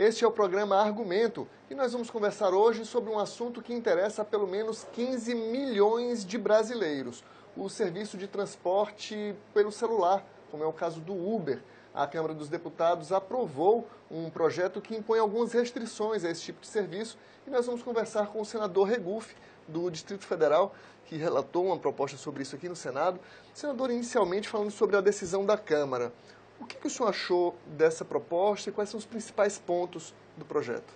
Este é o programa Argumento e nós vamos conversar hoje sobre um assunto que interessa a pelo menos 15 milhões de brasileiros: o serviço de transporte pelo celular, como é o caso do Uber. A Câmara dos Deputados aprovou um projeto que impõe algumas restrições a esse tipo de serviço e nós vamos conversar com o senador Regufe, do Distrito Federal, que relatou uma proposta sobre isso aqui no Senado. Senador, inicialmente falando sobre a decisão da Câmara, o que o senhor achou dessa proposta e quais são os principais pontos do projeto?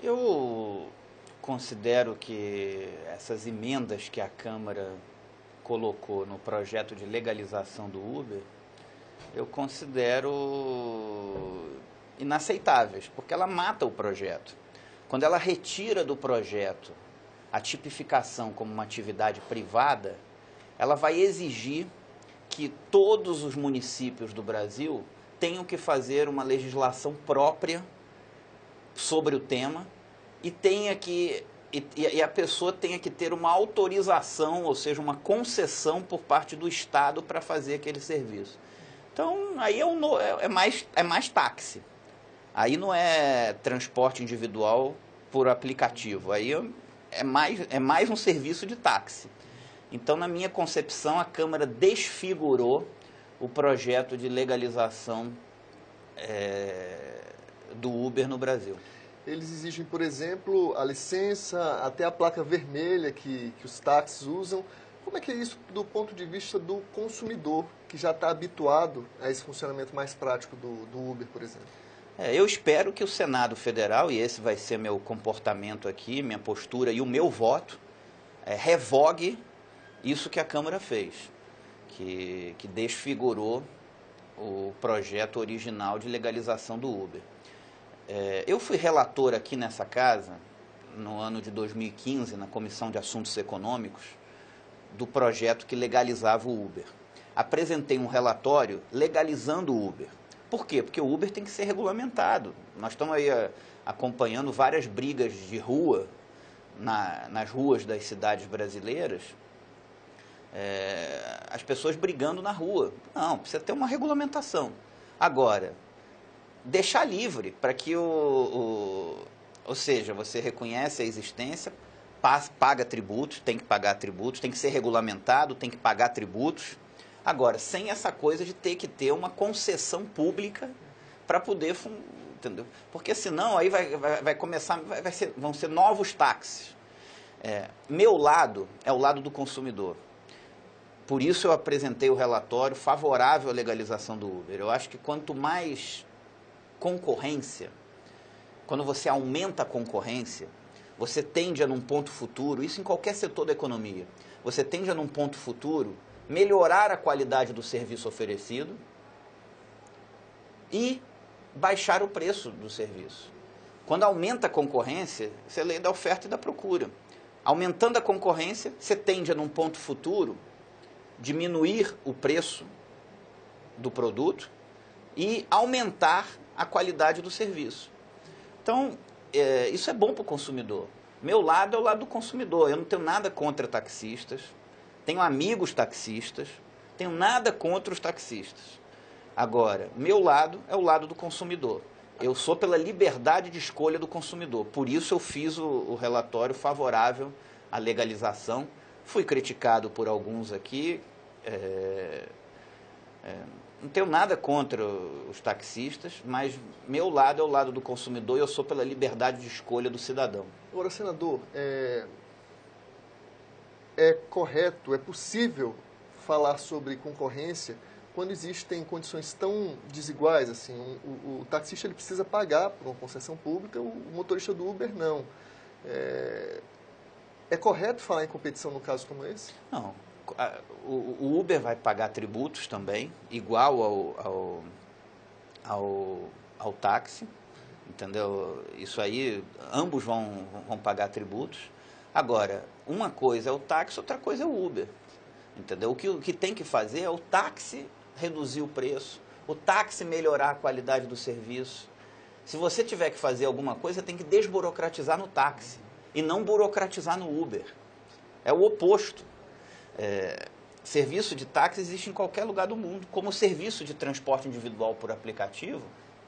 Eu considero que essas emendas que a Câmara colocou no projeto de legalização do Uber, eu considero inaceitáveis, porque ela mata o projeto. Quando ela retira do projeto a tipificação como uma atividade privada, ela vai exigir que todos os municípios do Brasil tenham que fazer uma legislação própria sobre o tema e a pessoa tenha que ter uma autorização, ou seja, uma concessão por parte do Estado para fazer aquele serviço. Então, aí é mais táxi. Aí não é transporte individual por aplicativo, aí é mais um serviço de táxi. Então, na minha concepção, a Câmara desfigurou o projeto de legalização do Uber no Brasil. Eles exigem, por exemplo, a licença, até a placa vermelha que os táxis usam. Como é que é isso do ponto de vista do consumidor, que já está habituado a esse funcionamento mais prático do Uber, por exemplo? Eu espero que o Senado Federal, e esse vai ser meu comportamento aqui, minha postura e o meu voto, revogue isso que a Câmara fez, que desfigurou o projeto original de legalização do Uber. Eu fui relator aqui nessa casa, no ano de 2015, na Comissão de Assuntos Econômicos, do projeto que legalizava o Uber. Apresentei um relatório legalizando o Uber. Por quê? Porque o Uber tem que ser regulamentado. Nós estamos aí acompanhando várias brigas de rua, nas ruas das cidades brasileiras, as pessoas brigando na rua. Não, precisa ter uma regulamentação. Agora, deixar livre para que ou seja, você reconhece a existência, paga tributos, tem que pagar tributos, tem que ser regulamentado, tem que pagar tributos. Agora, sem essa coisa de ter que ter uma concessão pública para poder, entendeu? Porque senão aí vai começar, vão ser novos táxis. Meu lado é o lado do consumidor. Por isso eu apresentei o relatório favorável à legalização do Uber. Eu acho que quanto mais concorrência, quando você aumenta a concorrência, você tende a num ponto futuro, isso em qualquer setor da economia, você tende a num ponto futuro melhorar a qualidade do serviço oferecido e baixar o preço do serviço. Quando aumenta a concorrência, isso é lei da oferta e da procura. Aumentando a concorrência, você tende a num ponto futuro diminuir o preço do produto e aumentar a qualidade do serviço. Então, isso é bom para o consumidor. Meu lado é o lado do consumidor. Eu não tenho nada contra taxistas, tenho amigos taxistas, tenho nada contra os taxistas. Agora, meu lado é o lado do consumidor. Eu sou pela liberdade de escolha do consumidor. Por isso eu fiz o relatório favorável à legalização. Fui criticado por alguns aqui. Não tenho nada contra os taxistas, mas meu lado é o lado do consumidor e eu sou pela liberdade de escolha do cidadão. Agora, senador, é correto, é possível falar sobre concorrência quando existem condições tão desiguais assim? O taxista ele precisa pagar por uma concessão pública, o motorista do Uber não. É correto falar em competição num caso como esse? Não. O Uber vai pagar tributos também, igual ao táxi, entendeu? Isso aí, ambos vão pagar tributos. Agora, uma coisa é o táxi, outra coisa é o Uber, entendeu? O que tem que fazer é o táxi reduzir o preço, o táxi melhorar a qualidade do serviço. Se você tiver que fazer alguma coisa, tem que desburocratizar no táxi e não burocratizar no Uber. É o oposto. Serviço de táxi existe em qualquer lugar do mundo. Como o serviço de transporte individual por aplicativo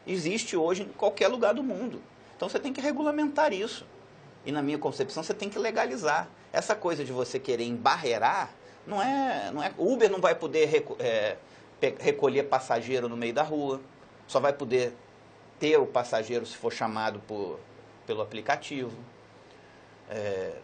existe hoje em qualquer lugar do mundo. Então você tem que regulamentar isso. E na minha concepção você tem que legalizar. Essa coisa de você querer embarrear, não é o Uber não vai poder recolher passageiro no meio da rua, só vai poder ter o passageiro se for chamado pelo aplicativo.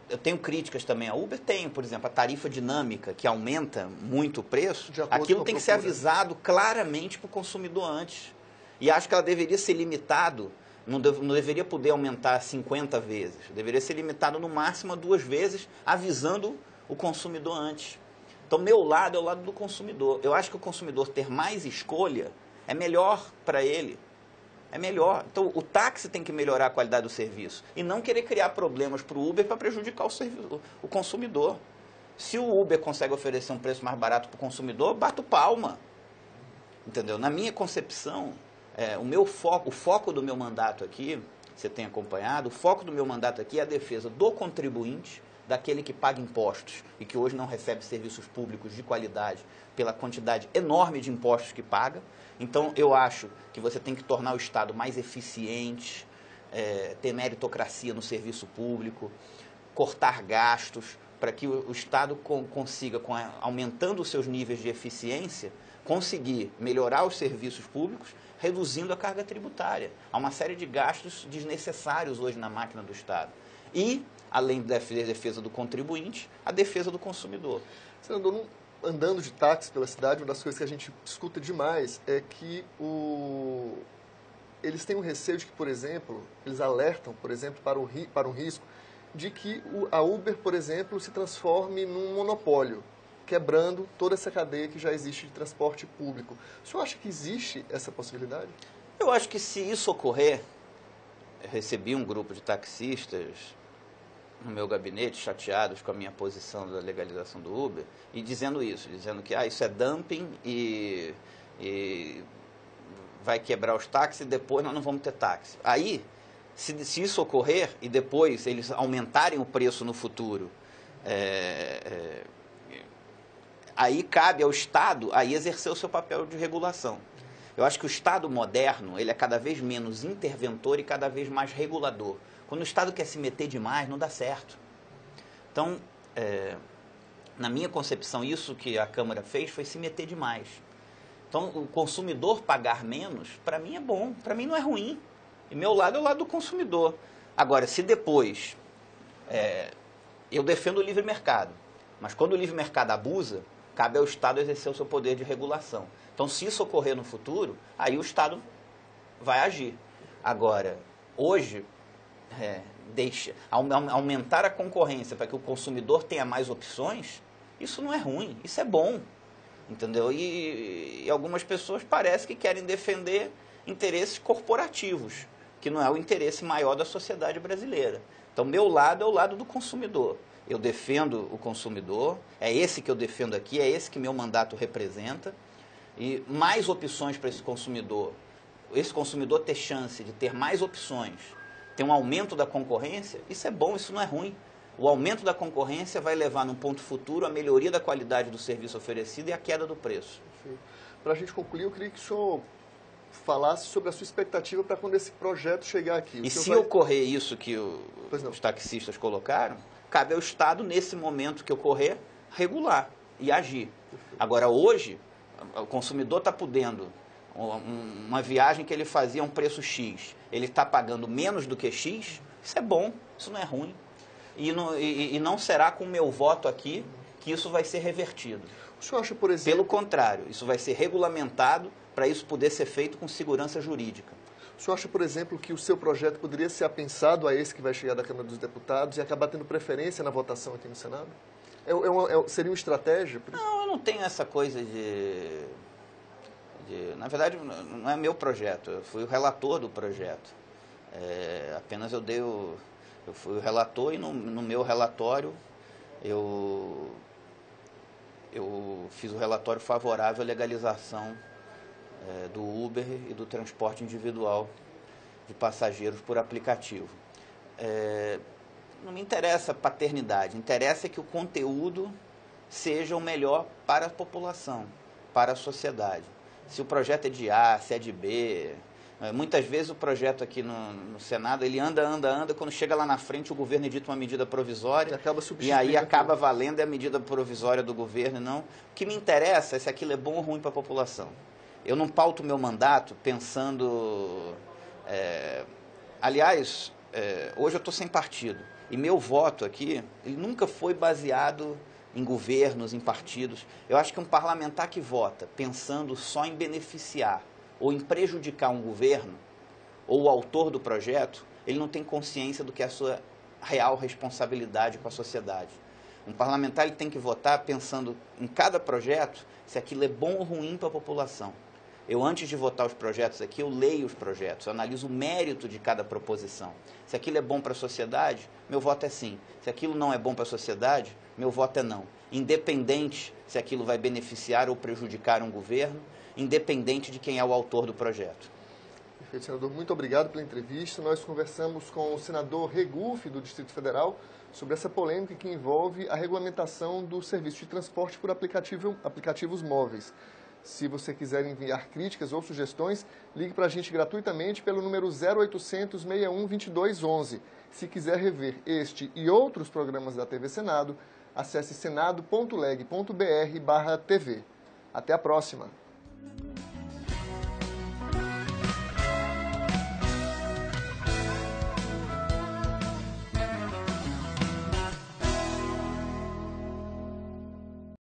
Eu tenho críticas também a Uber, por exemplo, a tarifa dinâmica, que aumenta muito o preço, aquilo tem que ser avisado claramente para o consumidor antes. E acho que ela deveria ser limitado, não deveria poder aumentar 50 vezes, deveria ser limitado no máximo a 2 vezes, avisando o consumidor antes. Então, meu lado é o lado do consumidor. Eu acho que o consumidor ter mais escolha é melhor para ele. É melhor. Então, o táxi tem que melhorar a qualidade do serviço e não querer criar problemas para o Uber para prejudicar o consumidor. Se o Uber consegue oferecer um preço mais barato para o consumidor, bato palma. Entendeu? Na minha concepção, o foco do meu mandato aqui, você tem acompanhado, o foco do meu mandato aqui é a defesa do contribuinte, daquele que paga impostos e que hoje não recebe serviços públicos de qualidade pela quantidade enorme de impostos que paga. Então, eu acho que você tem que tornar o Estado mais eficiente, ter meritocracia no serviço público, cortar gastos, para que o Estado consiga, aumentando os seus níveis de eficiência, conseguir melhorar os serviços públicos, reduzindo a carga tributária. Há uma série de gastos desnecessários hoje na máquina do Estado. E, além da defesa do contribuinte, a defesa do consumidor. Senador, andando de táxi pela cidade, uma das coisas que a gente escuta demais é que eles têm um receio de que, por exemplo, eles alertam, por exemplo, para um risco de que a Uber, por exemplo, se transforme num monopólio, quebrando toda essa cadeia que já existe de transporte público. O senhor acha que existe essa possibilidade? Eu acho que se isso ocorrer, eu recebi um grupo de taxistas no meu gabinete, chateados com a minha posição da legalização do Uber, e dizendo que isso é dumping e vai quebrar os táxis e depois nós não vamos ter táxi. Aí, se isso ocorrer e depois eles aumentarem o preço no futuro, aí cabe ao Estado aí exercer o seu papel de regulação. Eu acho que o Estado moderno, ele é cada vez menos interventor e cada vez mais regulador. Quando o Estado quer se meter demais, não dá certo. Então, na minha concepção, isso que a Câmara fez foi se meter demais. Então, o consumidor pagar menos, para mim é bom, para mim não é ruim. E meu lado é o lado do consumidor. Agora, se depois eu defendo o livre mercado, mas quando o livre mercado abusa, cabe ao Estado exercer o seu poder de regulação. Então, se isso ocorrer no futuro, aí o Estado vai agir. Agora, hoje, aumentar a concorrência para que o consumidor tenha mais opções, isso não é ruim, isso é bom. Entendeu? E algumas pessoas parecem que querem defender interesses corporativos, que não é o interesse maior da sociedade brasileira. Então, meu lado é o lado do consumidor. Eu defendo o consumidor, é esse que eu defendo aqui, é esse que meu mandato representa. E mais opções para esse consumidor ter chance de ter mais opções, ter um aumento da concorrência, isso é bom, isso não é ruim. O aumento da concorrência vai levar, num ponto futuro, a melhoria da qualidade do serviço oferecido e a queda do preço. Para a gente concluir, eu queria que o senhor falasse sobre a sua expectativa para quando esse projeto chegar aqui. E se ocorrer isso que os taxistas colocaram, cabe ao Estado, nesse momento que ocorrer, regular e agir. Agora, hoje, o consumidor está podendo, uma viagem que ele fazia a um preço X, ele está pagando menos do que X, isso é bom, isso não é ruim. E não será com o meu voto aqui que isso vai ser revertido. O senhor acha, por exemplo... Pelo contrário, isso vai ser regulamentado para isso poder ser feito com segurança jurídica. O senhor acha, por exemplo, que o seu projeto poderia ser apensado a esse que vai chegar da Câmara dos Deputados e acabar tendo preferência na votação aqui no Senado? Seria uma estratégia? Não, eu não tenho essa coisa na verdade, não é meu projeto, eu fui o relator do projeto. Apenas eu fui o relator e no meu relatório eu fiz o relatório favorável à legalização do Uber e do transporte individual de passageiros por aplicativo. Não me interessa a paternidade, interessa que o conteúdo seja o melhor para a população, para a sociedade. Se o projeto é de A, se é de B, Muitas vezes o projeto aqui no Senado, ele anda, quando chega lá na frente o governo edita uma medida provisória e aí acaba valendo a medida provisória do governo, não. O que me interessa é se aquilo é bom ou ruim para a população. Eu não pauto o meu mandato pensando... Aliás, hoje eu estou sem partido e meu voto aqui, ele nunca foi baseado em governos, em partidos. Eu acho que um parlamentar que vota pensando só em beneficiar ou em prejudicar um governo, ou o autor do projeto, ele não tem consciência do que é a sua real responsabilidade com a sociedade. Um parlamentar ele tem que votar pensando em cada projeto se aquilo é bom ou ruim para a população. Eu, antes de votar os projetos aqui, eu leio os projetos, eu analiso o mérito de cada proposição. Se aquilo é bom para a sociedade, meu voto é sim. Se aquilo não é bom para a sociedade, meu voto é não. Independente se aquilo vai beneficiar ou prejudicar um governo, independente de quem é o autor do projeto. Perfeito, senador. Muito obrigado pela entrevista. Nós conversamos com o senador Regufe, do Distrito Federal, sobre essa polêmica que envolve a regulamentação do serviço de transporte por aplicativos móveis. Se você quiser enviar críticas ou sugestões, ligue para a gente gratuitamente pelo número 0800 61 2211. Se quiser rever este e outros programas da TV Senado, acesse senado.leg.br/tv. Até a próxima!